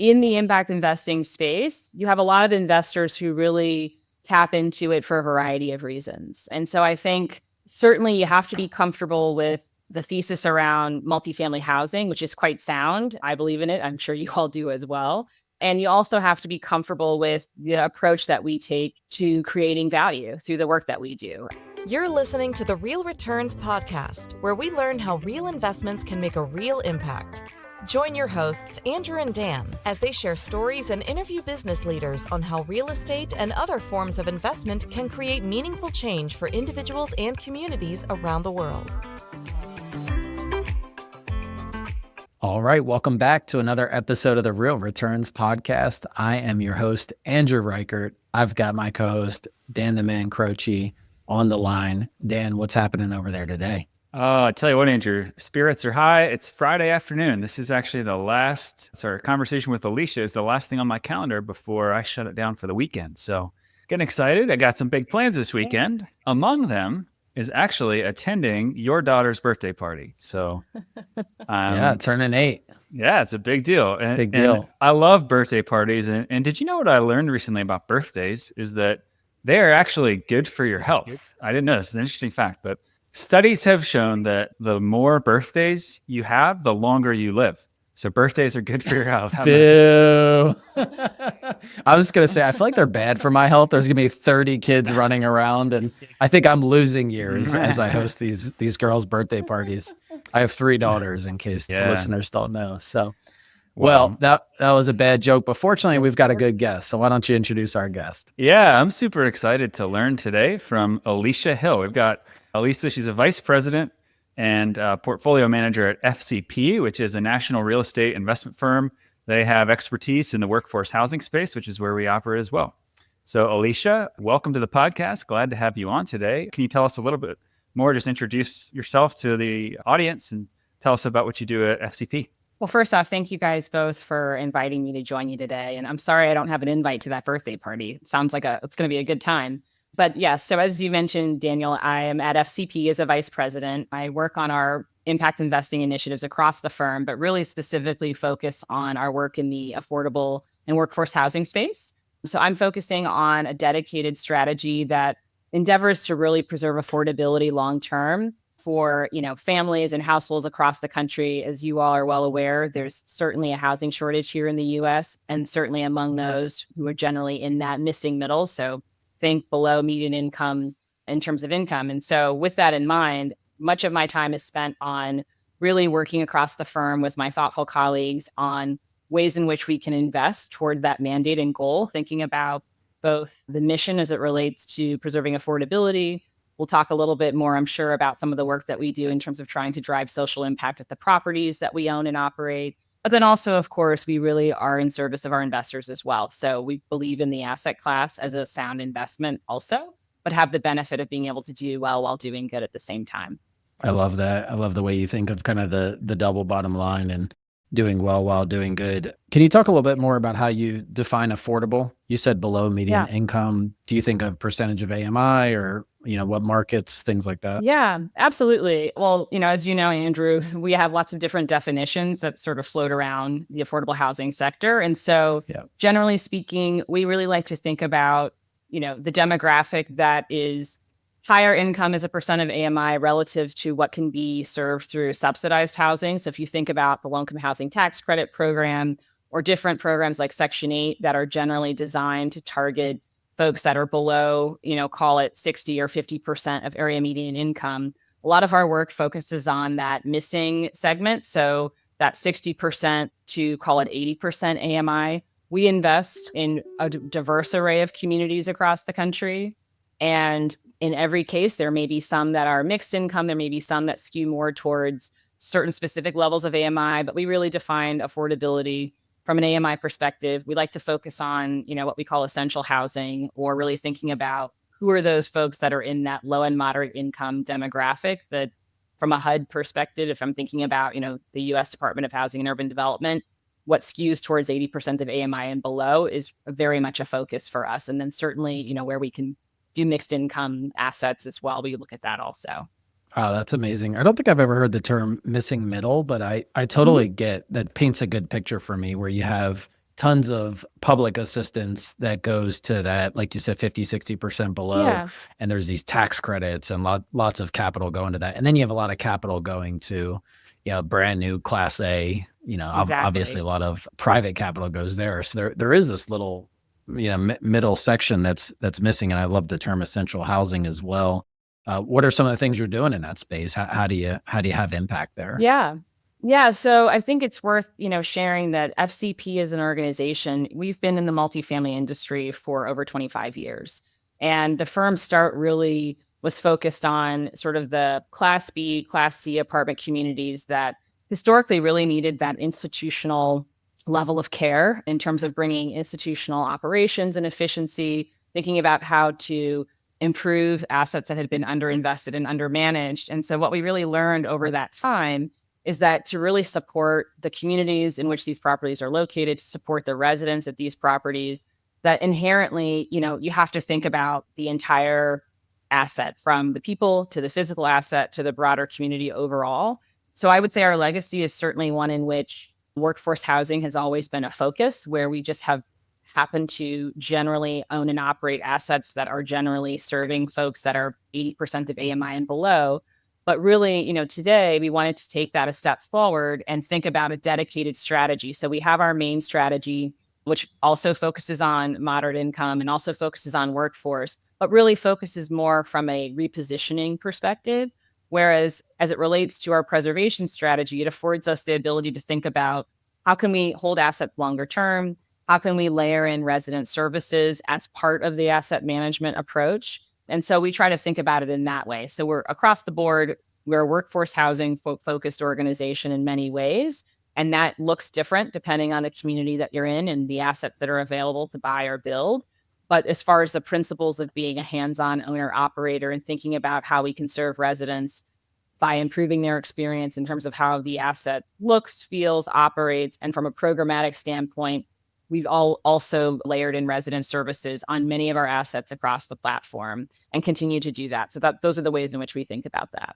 in the impact investing space, you have a lot of investors who really tap into it for a variety of reasons. And so I think certainly you have to be comfortable with the thesis around multifamily housing, which is quite sound. I believe in it. I'm sure you all do as well. And you also have to be comfortable with the approach that we take to creating value through the work that we do. You're listening to the Real Returns podcast, where we learn how real investments can make a real impact. Join your hosts, Andrew and Dan, as they share stories and interview business leaders on how real estate and other forms of investment can create meaningful change for individuals and communities around the world. All right, welcome back to another episode of the Real Returns podcast. I am your host, Andrew Reichert. I've got my co-host, Dan the Man Croce, on the line. Dan, what's happening over there today? Oh, I tell you what, Andrew, spirits are high. It's Friday afternoon. This is actually our conversation with Alecia is the last thing on my calendar before I shut it down for the weekend. So getting excited. I got some big plans this weekend. Among them is actually attending your daughter's birthday party. So yeah, turning 8. Yeah, it's a big deal. Big deal. And I love birthday parties. And did you know what I learned recently about birthdays is that they are actually good for your health. I didn't know this. It's an interesting fact, but studies have shown that the more birthdays you have, the longer you live. So birthdays are good for your health. Boo. I was going to say, I feel like they're bad for my health. There's going to be 30 kids running around, and I think I'm losing years as I host these girls' birthday parties. I have 3 daughters, in case the listeners don't know. So, well, that was a bad joke, but fortunately, we've got a good guest. So why don't you introduce our guest? Yeah, I'm super excited to learn today from Alecia Hill. We've got Alecia, she's a vice president and portfolio manager at FCP, which is a national real estate investment firm. They have expertise in the workforce housing space, which is where we operate as well. So Alecia, welcome to the podcast. Glad to have you on today. Can you tell us a little bit more, just introduce yourself to the audience and tell us about what you do at FCP? Well, first off, thank you guys both for inviting me to join you today. And I'm sorry I don't have an invite to that birthday party. It sounds like it's going to be a good time. But yes, so as you mentioned, Daniel, I am at FCP as a vice president. I work on our impact investing initiatives across the firm, but really specifically focus on our work in the affordable and workforce housing space. So I'm focusing on a dedicated strategy that endeavors to really preserve affordability long-term for, families and households across the country. As you all are well aware, there's certainly a housing shortage here in the US, and certainly among those who are generally in that missing middle. So think below median income in terms of income. And so with that in mind, much of my time is spent on really working across the firm with my thoughtful colleagues on ways in which we can invest toward that mandate and goal, thinking about both the mission as it relates to preserving affordability. We'll talk a little bit more, I'm sure, about some of the work that we do in terms of trying to drive social impact at the properties that we own and operate. But then also, of course, we really are in service of our investors as well. So we believe in the asset class as a sound investment also, but have the benefit of being able to do well while doing good at the same time. I love that. I love the way you think of kind of the double bottom line and doing well while doing good. Can you talk a little bit more about how you define affordable? You said below median income. Do you think of percentage of AMI or, what markets, things like that? Yeah, absolutely. Well, as you know, Andrew, we have lots of different definitions that sort of float around the affordable housing sector. And so generally speaking, we really like to think about, the demographic that is higher income as a percent of AMI relative to what can be served through subsidized housing. So if you think about the low-income housing tax credit program or different programs like Section 8 that are generally designed to target folks that are below, call it 60 or 50% of area median income, a lot of our work focuses on that missing segment. So that 60% to call it 80% AMI. We invest in a diverse array of communities across the country. And in every case, there may be some that are mixed income. There may be some that skew more towards certain specific levels of AMI, but we really define affordability from an AMI perspective. We like to focus on, what we call essential housing, or really thinking about who are those folks that are in that low and moderate income demographic that from a HUD perspective, if I'm thinking about, the US Department of Housing and Urban Development, what skews towards 80% of AMI and below is very much a focus for us. And then certainly, where we can do mixed income assets as well, we look at that also. Oh, that's amazing. I don't think I've ever heard the term missing middle, but I totally get that paints a good picture for me where you have tons of public assistance that goes to that, like you said, 50, 60% below. Yeah. And there's these tax credits and lots of capital going to that. And then you have a lot of capital going to, brand new Class A, Exactly. obviously a lot of private capital goes there. So there is this little, middle section that's missing. And I love the term essential housing as well. What are some of the things you're doing in that space? How do you have impact there? Yeah. Yeah. So I think it's worth, sharing that FCP as an organization, we've been in the multifamily industry for over 25 years. And the firm's start really was focused on sort of the Class B, Class C apartment communities that historically really needed that institutional level of care in terms of bringing institutional operations and efficiency, thinking about how to improve assets that had been underinvested and undermanaged. And so what we really learned over that time is that to really support the communities in which these properties are located, to support the residents at these properties, that inherently, you have to think about the entire asset, from the people to the physical asset to the broader community overall. So I would say our legacy is certainly one in which workforce housing has always been a focus, where we just have happened to generally own and operate assets that are generally serving folks that are 80% of AMI and below. But really, today we wanted to take that a step forward and think about a dedicated strategy. So we have our main strategy, which also focuses on moderate income and also focuses on workforce, but really focuses more from a repositioning perspective. Whereas as it relates to our preservation strategy, it affords us the ability to think about how can we hold assets longer term? How can we layer in resident services as part of the asset management approach? And so we try to think about it in that way. So we're across the board, we're a workforce housing focused organization in many ways. And that looks different depending on the community that you're in and the assets that are available to buy or build. But as far as the principles of being a hands-on owner operator and thinking about how we can serve residents by improving their experience in terms of how the asset looks, feels, operates, and from a programmatic standpoint, we've also layered in resident services on many of our assets across the platform and continue to do that. So those are the ways in which we think about that.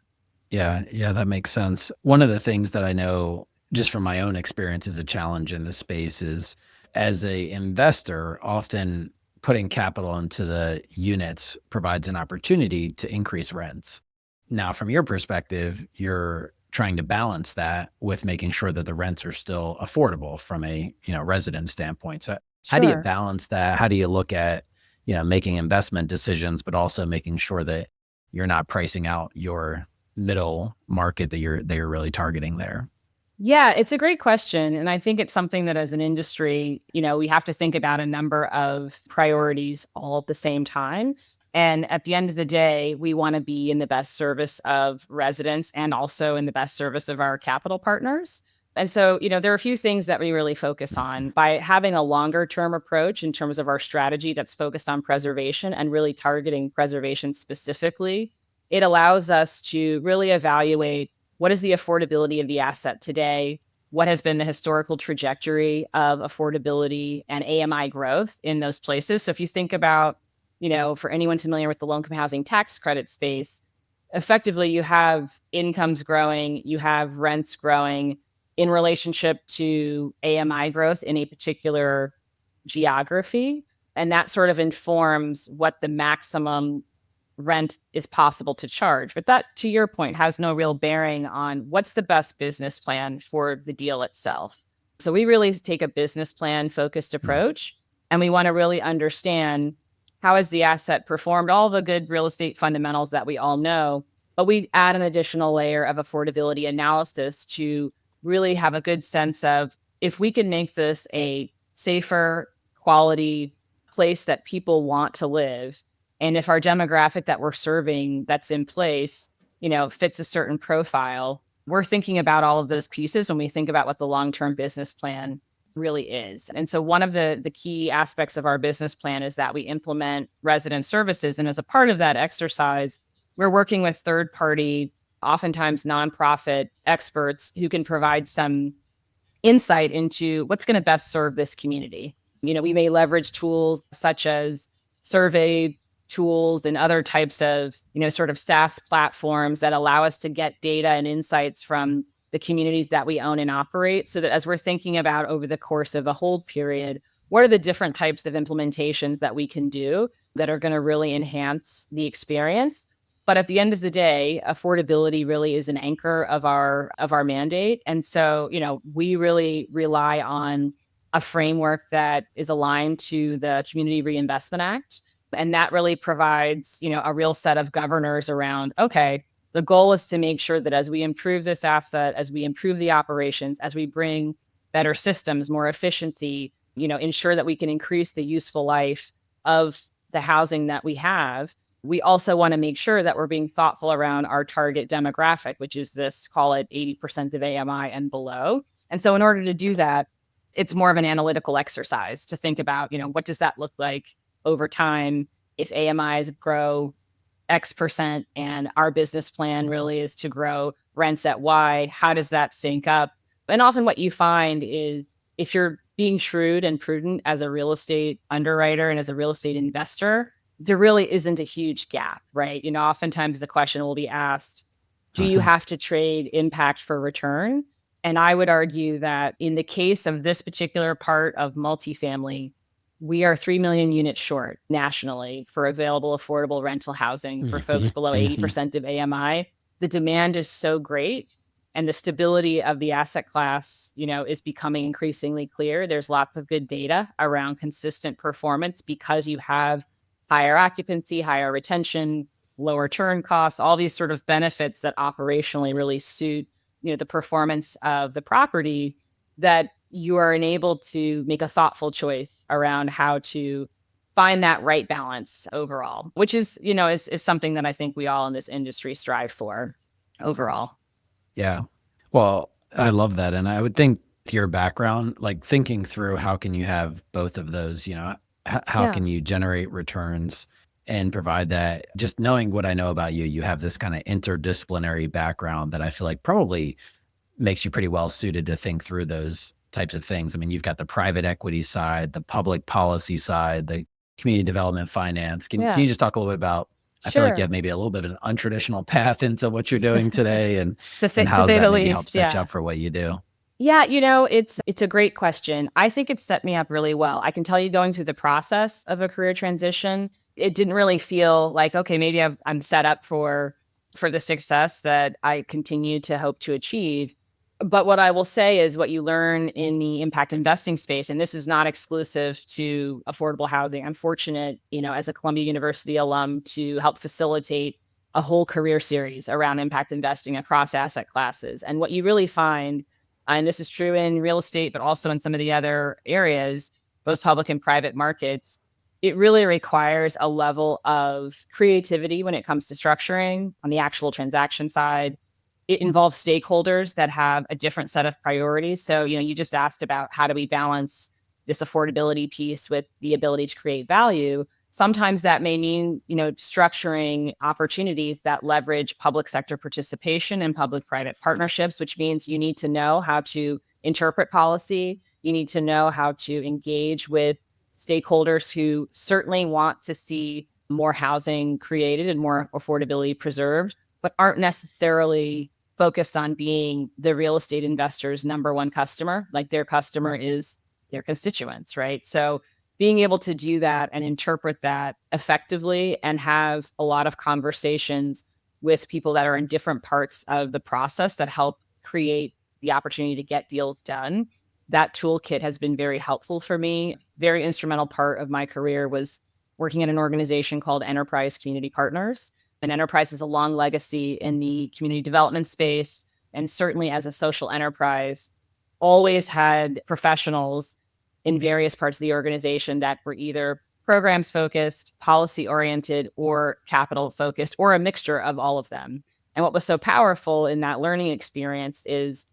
Yeah, that makes sense. One of the things that I know just from my own experience is a challenge in this space is, as a investor, often putting capital into the units provides an opportunity to increase rents. Now, from your perspective, you're trying to balance that with making sure that the rents are still affordable from a resident standpoint. So how do you balance that? How do you look at making investment decisions, but also making sure that you're not pricing out your middle market that you're really targeting there? Yeah, it's a great question. And I think it's something that as an industry, we have to think about a number of priorities all at the same time. And at the end of the day, we want to be in the best service of residents and also in the best service of our capital partners. And so, there are a few things that we really focus on by having a longer term approach in terms of our strategy that's focused on preservation and really targeting preservation specifically. It allows us to really evaluate what is the affordability of the asset today, what has been the historical trajectory of affordability and AMI growth in those places. So if you think about, for anyone familiar with the low-income housing tax credit space, effectively you have incomes growing, you have rents growing in relationship to AMI growth in a particular geography. And that sort of informs what the maximum rent is possible to charge. But that, to your point, has no real bearing on what's the best business plan for the deal itself. So we really take a business plan focused approach, and we want to really understand how has the asset performed, all the good real estate fundamentals that we all know, but we add an additional layer of affordability analysis to really have a good sense of if we can make this a safer, quality place that people want to live, and if our demographic that we're serving that's in place, fits a certain profile, we're thinking about all of those pieces when we think about what the long-term business plan really is. And so one of the key aspects of our business plan is that we implement resident services. And as a part of that exercise, we're working with third-party, oftentimes nonprofit experts who can provide some insight into what's going to best serve this community. We may leverage tools such as survey tools and other types of, sort of SaaS platforms that allow us to get data and insights from the communities that we own and operate, so that as we're thinking about over the course of a hold period, what are the different types of implementations that we can do that are going to really enhance the experience. But at the end of the day, affordability really is an anchor of our mandate. And so, we really rely on a framework that is aligned to the Community Reinvestment Act. And that really provides, a real set of governors around, okay, the goal is to make sure that as we improve this asset, as we improve the operations, as we bring better systems, more efficiency, ensure that we can increase the useful life of the housing that we have. We also want to make sure that we're being thoughtful around our target demographic, which is this, call it 80% of AMI and below. And so in order to do that, it's more of an analytical exercise to think about, what does that look like over time if AMIs grow X% and our business plan really is to grow rents at Y, how does that sync up? And often what you find is if you're being shrewd and prudent as a real estate underwriter and as a real estate investor, there really isn't a huge gap, right? Oftentimes the question will be asked, do you have to trade impact for return? And I would argue that in the case of this particular part of multifamily, we are 3 million units short nationally for available affordable rental housing for folks below 80% of AMI. The demand is so great and the stability of the asset class, is becoming increasingly clear. There's lots of good data around consistent performance because you have higher occupancy, higher retention, lower turn costs, all these sort of benefits that operationally really suit, the performance of the property, that you are enabled to make a thoughtful choice around how to find that right balance overall, which is something that I think we all in this industry strive for overall. Yeah. Well, I love that. And I would think your background, like thinking through how can you have both of those, how can you generate returns and provide that? Just knowing what I know about you, you have this kind of interdisciplinary background that I feel like probably makes you pretty well suited to think through those types of things. I mean, you've got the private equity side, the public policy side, the community development finance. Can you just talk a little bit about, I feel like you have maybe a little bit of an untraditional path into what you're doing today and how that maybe helps set you up for what you do? Yeah, it's a great question. I think it set me up really well. I can tell you going through the process of a career transition, it didn't really feel like, okay, maybe I'm set up for the success that I continue to hope to achieve. But what I will say is what you learn in the impact investing space, and this is not exclusive to affordable housing. I'm fortunate, as a Columbia University alum to help facilitate a whole career series around impact investing across asset classes. And what you really find, and this is true in real estate, but also in some of the other areas, both public and private markets, it really requires a level of creativity when it comes to structuring on the actual transaction side. It involves stakeholders that have a different set of priorities. So, you just asked about how do we balance this affordability piece with the ability to create value. Sometimes that may mean, structuring opportunities that leverage public sector participation and public-private partnerships, which means you need to know how to interpret policy. You need to know how to engage with stakeholders who certainly want to see more housing created and more affordability preserved, but aren't necessarily focused on being the real estate investor's number one customer. Like their customer is their constituents, right? So being able to do that and interpret that effectively and have a lot of conversations with people that are in different parts of the process that help create the opportunity to get deals done. That toolkit has been very helpful for me. Very instrumental part of my career was working at an organization called Enterprise Community Partners. And Enterprise has a long legacy in the community development space, and certainly as a social enterprise, always had professionals in various parts of the organization that were either programs focused, policy oriented, or capital focused, or a mixture of all of them. And what was so powerful in that learning experience is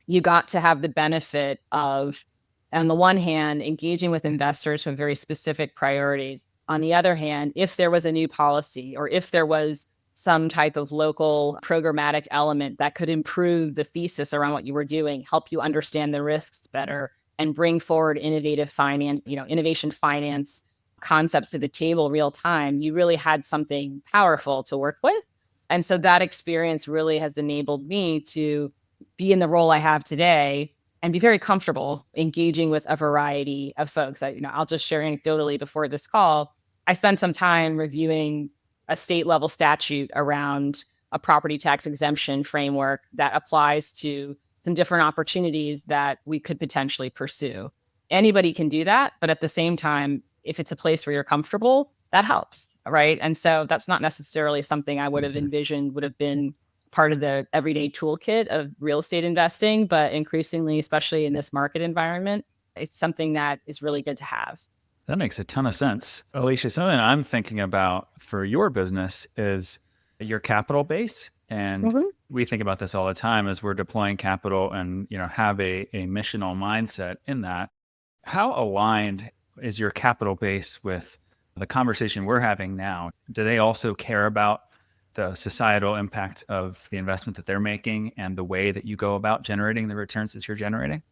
you got to have the benefit of, on the one hand, engaging with investors who have very specific priorities. On the other hand, if there was a new policy or if there was some type of local programmatic element that could improve the thesis around what you were doing, help you understand the risks better, and bring forward innovation finance concepts to the table real time, you really had something powerful to work with. And so that experience really has enabled me to be in the role I have today and be very comfortable engaging with a variety of folks. I'll just share anecdotally before this call. I spent some time reviewing a state level statute around a property tax exemption framework that applies to some different opportunities that we could potentially pursue. Anybody can do that, but at the same time, if it's a place where you're comfortable, that helps, right? And so that's not necessarily something I would have envisioned would have been part of the everyday toolkit of real estate investing, but increasingly, especially in this market environment, it's something that is really good to have. That makes a ton of sense. Alecia, something I'm thinking about for your business is your capital base. And we think about this all the time as we're deploying capital and, have a missional mindset in that. How aligned is your capital base with the conversation we're having now? Do they also care about the societal impact of the investment that they're making and the way that you go about generating the returns that you're generating?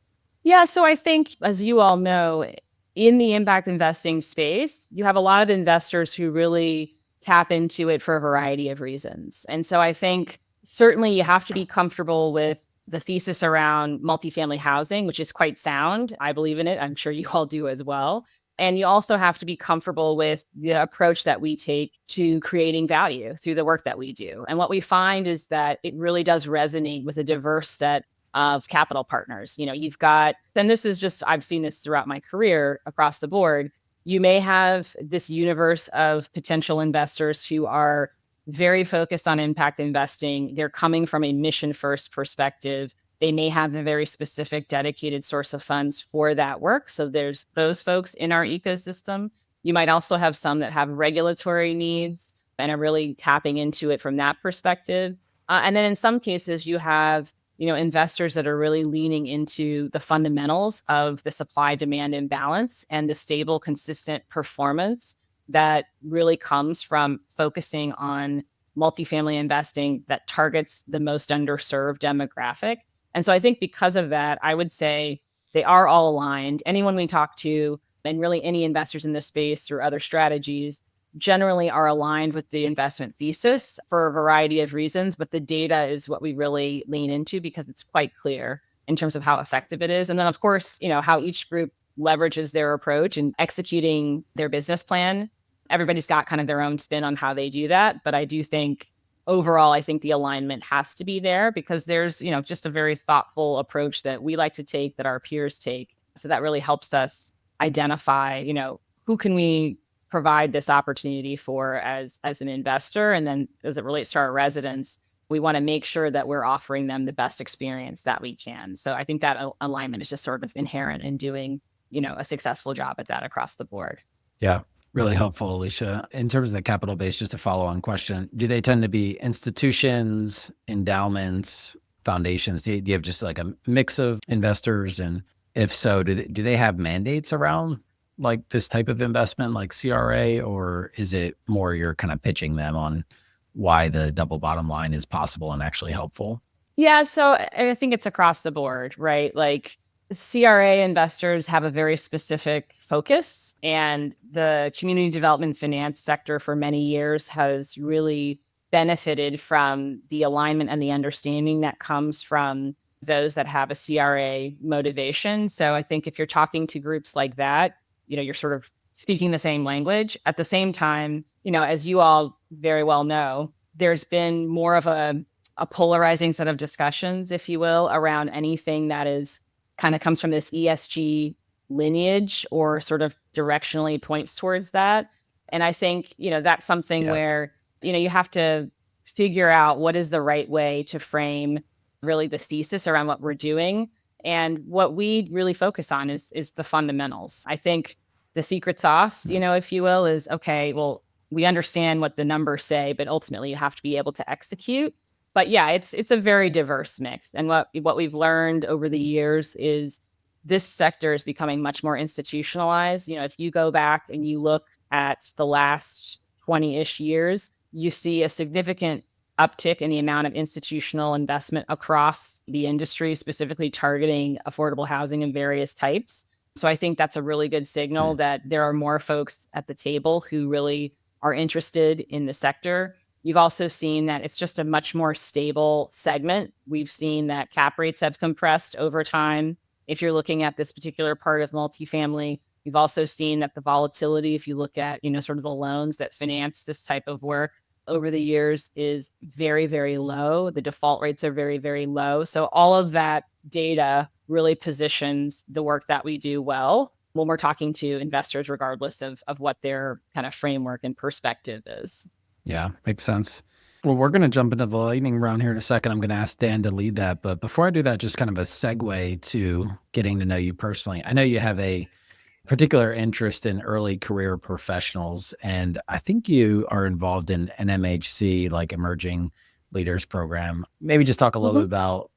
Yeah, so I think, as you all know, in the impact investing space, you have a lot of investors who really tap into it for a variety of reasons. And so I think certainly you have to be comfortable with the thesis around multifamily housing, which is quite sound. I believe in it. I'm sure you all do as well. And you also have to be comfortable with the approach that we take to creating value through the work that we do. And what we find is that it really does resonate with a diverse set of capital partners. You've got, and this is just, I've seen this throughout my career across the board. You may have this universe of potential investors who are very focused on impact investing. They're coming from a mission first perspective. They may have a very specific dedicated source of funds for that work. So there's those folks in our ecosystem. You might also have some that have regulatory needs and are really tapping into it from that perspective. And then in some cases, you have investors that are really leaning into the fundamentals of the supply demand imbalance and the stable, consistent performance that really comes from focusing on multifamily investing that targets the most underserved demographic. And so I think because of that, I would say they are all aligned. Anyone we talk to, and really any investors in this space through other strategies, generally are aligned with the investment thesis for a variety of reasons. But the data is what we really lean into because it's quite clear in terms of how effective it is. And then, of course, how each group leverages their approach in executing their business plan. Everybody's got kind of their own spin on how they do that. But I do think overall, I think the alignment has to be there because there's, just a very thoughtful approach that we like to take that our peers take. So that really helps us identify, who can we provide this opportunity for as an investor. And then as it relates to our residents, we want to make sure that we're offering them the best experience that we can. So I think that alignment is just sort of inherent in doing, a successful job at that across the board. Yeah. Really helpful, Alecia. In terms of the capital base, just a follow-on question, do they tend to be institutions, endowments, foundations? Do you have just like a mix of investors? And if so, do they have mandates around like this type of investment, like CRA, or is it more you're kind of pitching them on why the double bottom line is possible and actually helpful? Yeah, so I think it's across the board, right? Like CRA investors have a very specific focus, and the community development finance sector for many years has really benefited from the alignment and the understanding that comes from those that have a CRA motivation. So I think if you're talking to groups like that, you're sort of speaking the same language. At the same time, as you all very well know, there's been more of a polarizing set of discussions, if you will, around anything that is kind of comes from this ESG lineage or sort of directionally points towards that. And I think, that's something where, you have to figure out what is the right way to frame really the thesis around what we're doing. And what we really focus on is the fundamentals. I think the secret sauce, if you will, is, okay, well, we understand what the numbers say, but ultimately you have to be able to execute. But yeah, it's a very diverse mix. And what we've learned over the years is this sector is becoming much more institutionalized. If you go back and you look at the last 20-ish years, you see a significant uptick in the amount of institutional investment across the industry, specifically targeting affordable housing in various types. So I think that's a really good signal that there are more folks at the table who really are interested in the sector. You've also seen that it's just a much more stable segment. We've seen that cap rates have compressed over time. If you're looking at this particular part of multifamily, you've also seen that the volatility, if you look at, sort of the loans that finance this type of work over the years, is very, very low. The default rates are very, very low. So all of that data really positions the work that we do well when we're talking to investors, regardless of what their kind of framework and perspective is. Yeah, makes sense. Well, we're going to jump into the lightning round here in a second. I'm going to ask Dan to lead that. But before I do that, just kind of a segue to getting to know you personally. I know you have a particular interest in early career professionals, and I think you are involved in an MHC, like Emerging Leaders Program. Maybe just talk a little bit about,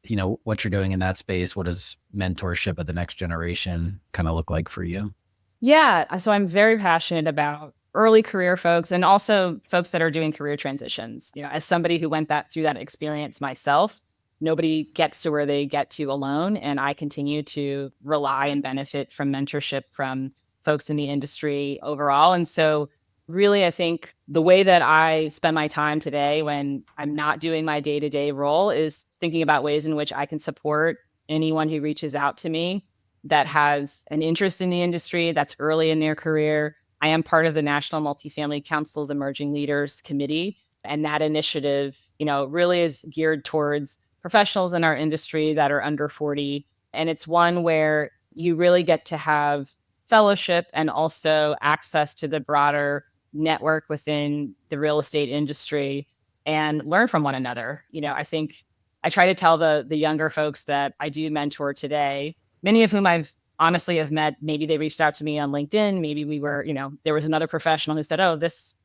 what you're doing in that space. What does mentorship of the next generation kind of look like for you? Yeah, so I'm very passionate about early career folks and also folks that are doing career transitions. As somebody who went through that experience myself, nobody gets to where they get to alone. And I continue to rely and benefit from mentorship from folks in the industry overall. And so really, I think the way that I spend my time today when I'm not doing my day-to-day role is thinking about ways in which I can support anyone who reaches out to me that has an interest in the industry, that's early in their career. I am part of the National Multifamily Council's Emerging Leaders Committee. And that initiative, really is geared towards professionals in our industry that are under 40. And it's one where you really get to have fellowship and also access to the broader network within the real estate industry and learn from one another. I think I try to tell the younger folks that I do mentor today, many of whom I've honestly have met. Maybe they reached out to me on LinkedIn. Maybe we were, there was another professional who said, oh, this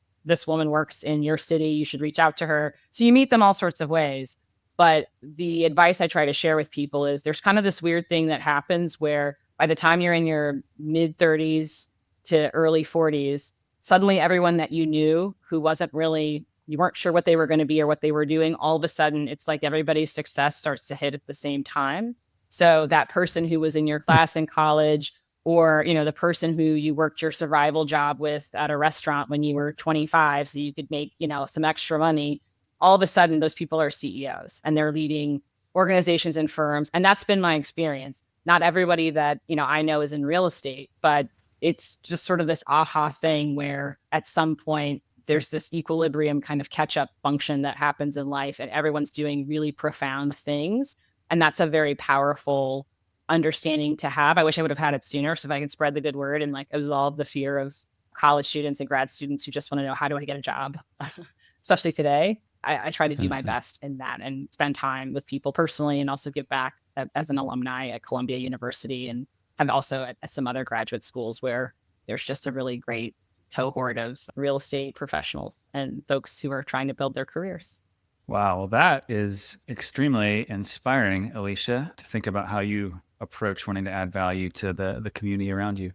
woman works in your city. You should reach out to her. So you meet them all sorts of ways. But the advice I try to share with people is there's kind of this weird thing that happens where by the time you're in your mid 30s to early 40s, suddenly everyone that you knew who you weren't sure what they were going to be or what they were doing, all of a sudden, it's like everybody's success starts to hit at the same time. So that person who was in your class in college, or, the person who you worked your survival job with at a restaurant when you were 25, so you could make, some extra money, all of a sudden those people are CEOs and they're leading organizations and firms. And that's been my experience. Not everybody that, I know is in real estate, but it's just sort of this aha thing where at some point there's this equilibrium kind of catch-up function that happens in life and everyone's doing really profound things. And that's a very powerful understanding to have. I wish I would have had it sooner. So if I can spread the good word and absolve the fear of college students and grad students who just want to know, how do I get a job, especially today, I try to do my best in that and spend time with people personally and also give back as an alumni at Columbia University and also at some other graduate schools where there's just a really great cohort of real estate professionals and folks who are trying to build their careers. Wow. Well, that is extremely inspiring, Alecia, to think about how you approach wanting to add value to the community around you.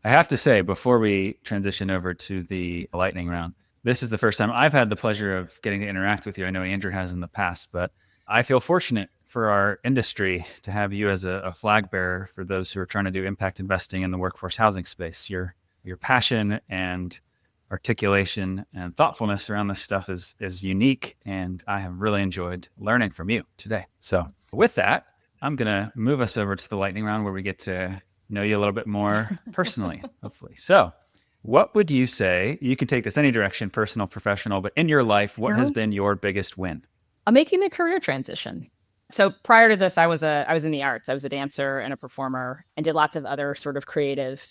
I have to say, before we transition over to the lightning round, this is the first time I've had the pleasure of getting to interact with you. I know Andrew has in the past, but I feel fortunate for our industry to have you as a flag bearer for those who are trying to do impact investing in the workforce housing space. Your passion and articulation and thoughtfulness around this stuff is unique, and I have really enjoyed learning from you today. So with that, I'm going to move us over to the lightning round where we get to know you a little bit more personally, hopefully. So what would you say, you can take this any direction, personal, professional, but in your life, what has been your biggest win? Making the career transition. So prior to this, I was in the arts. I was a dancer and a performer and did lots of other sort of creative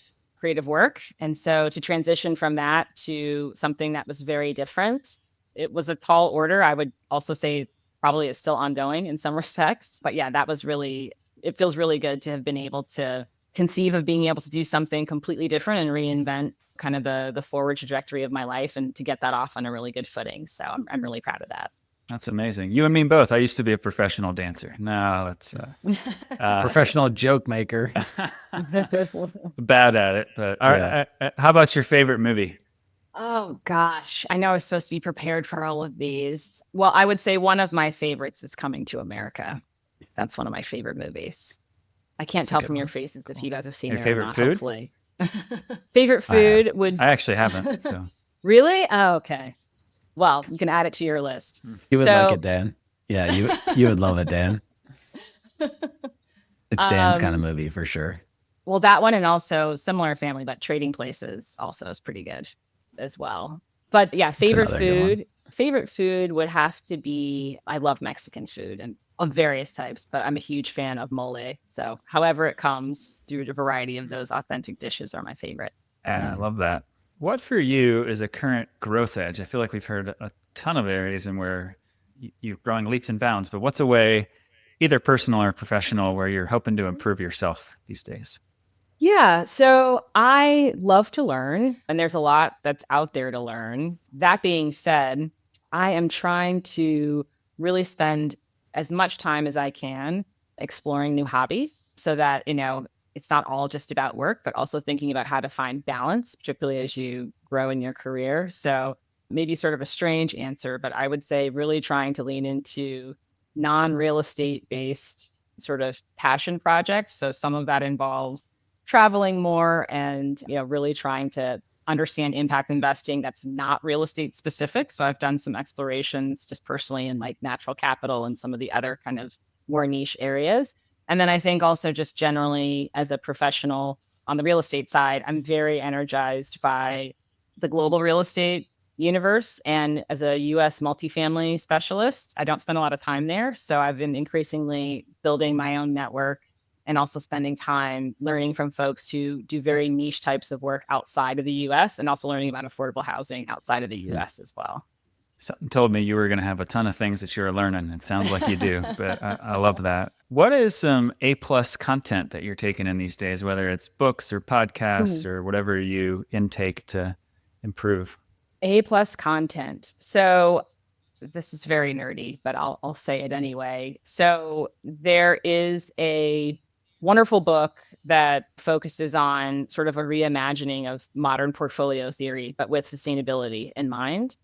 work. And so to transition from that to something that was very different, it was a tall order. I would also say probably it's still ongoing in some respects. But yeah, it feels really good to have been able to conceive of being able to do something completely different and reinvent kind of the forward trajectory of my life and to get that off on a really good footing. So I'm really proud of that. That's amazing. You and me both. I used to be a professional dancer. No, that's professional joke maker. Bad at it. But how about your favorite movie? Oh, gosh. I know I was supposed to be prepared for all of these. Well, I would say one of my favorites is Coming to America. That's one of my favorite movies. I can't tell from your faces if you guys have seen it or not, hopefully. Favorite food would... I actually haven't. So. Really? Oh, okay. Well, you can add it to your list. You would like it, Dan. Yeah, you would love it, Dan. It's Dan's kind of movie for sure. Well, that one, and also similar family, but Trading Places also is pretty good as well. But yeah, favorite food would have to be, I love Mexican food and of various types, but I'm a huge fan of mole. So however it comes through the variety of those authentic dishes are my favorite. I love that. What for you is a current growth edge? I feel like we've heard a ton of areas in where you're growing leaps and bounds, but what's a way, either personal or professional, where you're hoping to improve yourself these days? Yeah, so I love to learn, and there's a lot that's out there to learn. That being said, I am trying to really spend as much time as I can exploring new hobbies so that, it's not all just about work, but also thinking about how to find balance, particularly as you grow in your career. So maybe sort of a strange answer, but I would say really trying to lean into non-real estate based sort of passion projects. So some of that involves traveling more and, really trying to understand impact investing that's not real estate specific. So I've done some explorations just personally in like natural capital and some of the other kind of more niche areas. And then I think also just generally as a professional on the real estate side, I'm very energized by the global real estate universe. And as a US multifamily specialist, I don't spend a lot of time there. So I've been increasingly building my own network and also spending time learning from folks who do very niche types of work outside of the US and also learning about affordable housing outside of the US as well. Something told me you were going to have a ton of things that you're learning. It sounds like you do, but I love that. What is some A+ content that you're taking in these days, whether it's books or podcasts or whatever you intake to improve? A+ content. So this is very nerdy, but I'll say it anyway. So there is a wonderful book that focuses on sort of a reimagining of modern portfolio theory, but with sustainability in mind.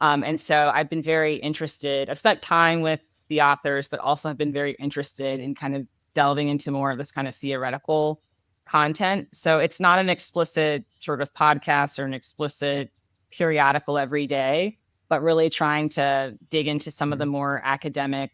And so I've been very interested. I've spent time with the authors, but also have been very interested in kind of delving into more of this kind of theoretical content. So it's not an explicit sort of podcast or an explicit periodical every day, but really trying to dig into some of the more academic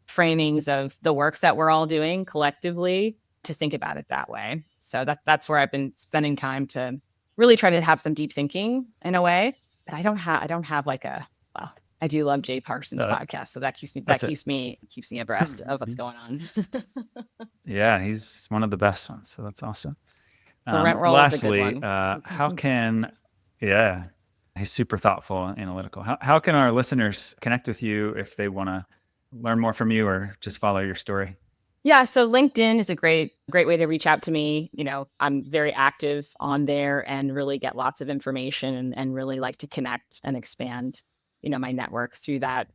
framings of the works that we're all doing collectively to think about it that way. So that's where I've been spending time to really try to have some deep thinking in a way. But I don't have like I do love Jay Parsons' podcast, so that keeps me abreast of what's going on. Yeah, he's one of the best ones, so that's awesome. The rent roll lastly, is a good one. how can he's super thoughtful and analytical. How can our listeners connect with you if they want to learn more from you or just follow your story? Yeah, so LinkedIn is a great way to reach out to me. I'm very active on there and really get lots of information and really like to connect and expand, my network through that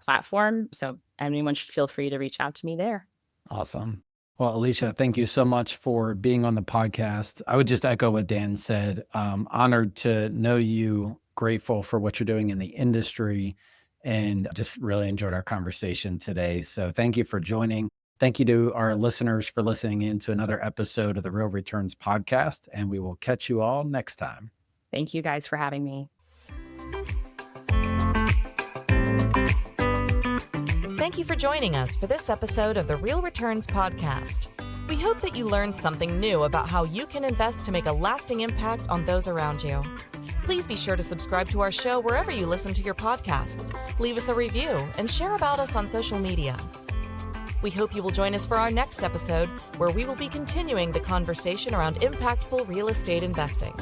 platform. So anyone should feel free to reach out to me there. Awesome. Well, Alecia, thank you so much for being on the podcast. I would just echo what Dan said. Honored to know you, grateful for what you're doing in the industry, and just really enjoyed our conversation today. So thank you for joining. Thank you to our listeners for listening in to another episode of the Real Returns podcast, and we will catch you all next time. Thank you guys for having me. Thank you for joining us for this episode of the Real Returns podcast. We hope that you learned something new about how you can invest to make a lasting impact on those around you. Please be sure to subscribe to our show wherever you listen to your podcasts, leave us a review, and share about us on social media. We hope you will join us for our next episode, where we will be continuing the conversation around impactful real estate investing.